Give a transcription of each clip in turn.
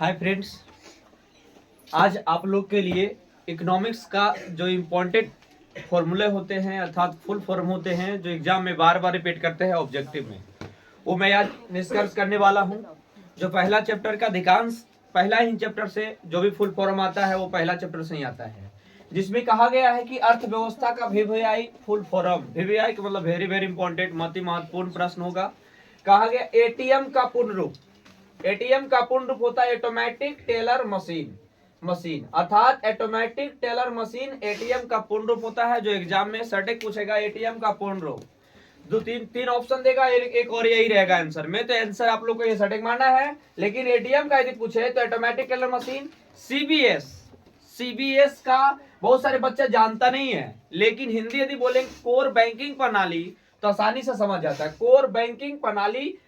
Hi friends, आज आप लोग के लिए इकोनॉमिक्स का जो इम्पोर्टेंट फॉर्मूले होते हैं अर्थात फुल फॉर्म होते हैं जो एग्जाम में बार बार रिपीट करते हैं ऑब्जेक्टिव में, वो मैं आज निष्कर्ष करने वाला हूं। जो पहला चैप्टर का अधिकांश पहला ही चैप्टर से जो भी फुल फॉर्म आता है वो पहला चैप्टर से ही आता है, जिसमें कहा गया है कि अर्थव्यवस्था का वीवीआई फुल फॉर्म। वीवीआई का मतलब वेरी वेरी इंपॉर्टेंट महत्वपूर्ण प्रश्न होगा। कहा गया एटीएम का पूर्ण रूप। एटीएम का पूर्ण रूप होता है ऑटोमेटिक टेलर मशीन अर्थात ऑटोमेटिक टेलर मशीन एटीएम का पूर्ण रूप होता है। जो एग्जाम में सटीक पूछेगा एटीएम का पूर्ण रूप, दो तीन ऑप्शन देगा, एक और यही रहेगा आंसर में। तो आंसर आप लोग को ये सटीक मानना है। लेकिन एटीएम का यदि पूछे तो ऑटोमेटिक टेलर मशीन सीबीएस का बहुत सारे बच्चे जानता नहीं है, लेकिन हिंदी यदि बोलेंगे कोर बैंकिंग प्रणाली तो आसानी से समझ जाता है। कोर बैंकिंग प्रणाली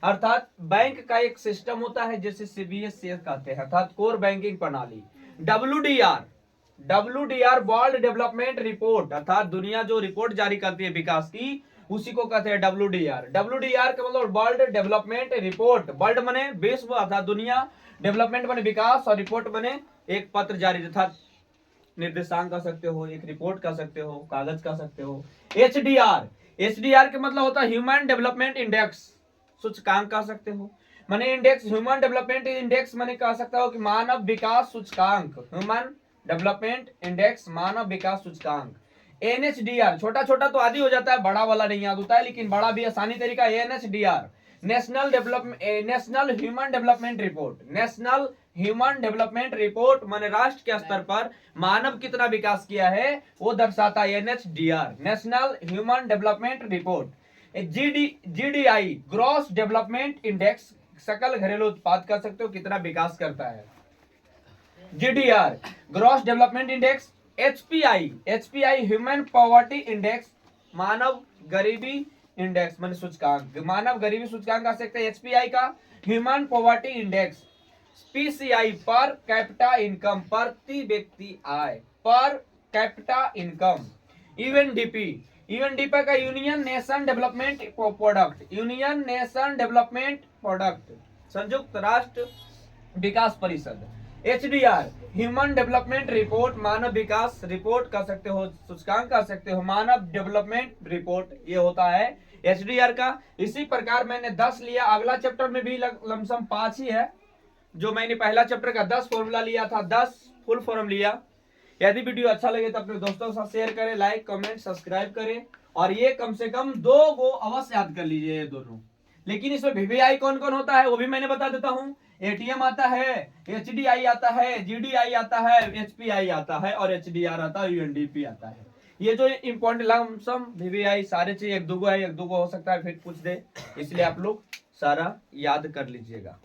अर्थात बैंक का एक सिस्टम होता है जिसे सीबीएस कहते हैं, अर्थात कोर बैंकिंग प्रणाली। डब्ल्यूडीआर वर्ल्ड डेवलपमेंट रिपोर्ट, अर्थात दुनिया जो रिपोर्ट जारी करती है विकास की, उसी को कहते हैं डब्ल्यूडीआर। डब्ल्यूडीआर का मतलब वर्ल्ड डेवलपमेंट रिपोर्ट। वर्ल्ड बने विश्व अर्थात दुनिया, डेवलपमेंट बने विकास और रिपोर्ट बने एक पत्र जारी अर्थात निर्देशांक कह सकते हो, एक रिपोर्ट कह सकते हो, कागज कह सकते हो। एचडीआर का मतलब होता है ह्यूमन डेवलपमेंट इंडेक्स, सूचकांक कह सकते हो। माने इंडेक्स ह्यूमन डेवलपमेंट इंडेक्स माने कह सकता हो कि मानव विकास सूचकांक, ह्यूमन डेवलपमेंट इंडेक्स मानव विकास सूचकांक। एनएचडीआर छोटा छोटा तो आदि हो जाता है, बड़ा वाला नहीं याद होता है, लेकिन बड़ा भी आसानी तरीका। NHDR national human development report. National human development report माने राष्ट्र के स्तर पर मानव कितना विकास किया है वो दर्शाता है NHDR, national human development report. GDI gross development index, सकल घरेलू उत्पाद कह सकते हो कितना विकास करता है। GDR gross development index. HPI human poverty index, मानव गरीबी इंडेक्स माने सूचकांक, मानव गरीबी सूचकांक कह सकते हैं एचपीआई का। Human poverty index. PCI per capita income, प्रति व्यक्ति आय, पर कैपिटा इनकम। यूएनडीपी का union nation development product, union nation development product, संयुक्त राष्ट्र विकास परिषद। एचडीआर ह्यूमन डेवलपमेंट रिपोर्ट, मानव विकास रिपोर्ट कह सकते हो, सूचकांक कह सकते हो, मानव डेवलपमेंट रिपोर्ट, ये होता है एचडीआर का। इसी प्रकार मैंने 10 लिया, अगला चैप्टर में भी लमसम 5 ही है। जो मैंने पहला चैप्टर का 10 फॉर्मूला लिया था, 10 फुल फॉर्म लिया। यदि वीडियो अच्छा लगे तो अपने दोस्तों के साथ शेयर करें, लाइक कमेंट सब्सक्राइब करें, और ये कम से कम 2 को अवश्य याद कर लीजिए ये दोनों। लेकिन इसमें वीवीआई कौन कौन होता है वो भी मैंने बता देता हूं। एटीएम आता है, एचडीआई आता है, जीडीआई आता है, एचपीआई आता है और एचडीआर आता है, यूएनडीपी आता है। ये जो इंपॉर्टेंट लमसम वीवीआई सारे चीज एक दो है, एक दो हो सकता है फिर पूछ दे, इसलिए आप लोग सारा याद कर लीजिएगा।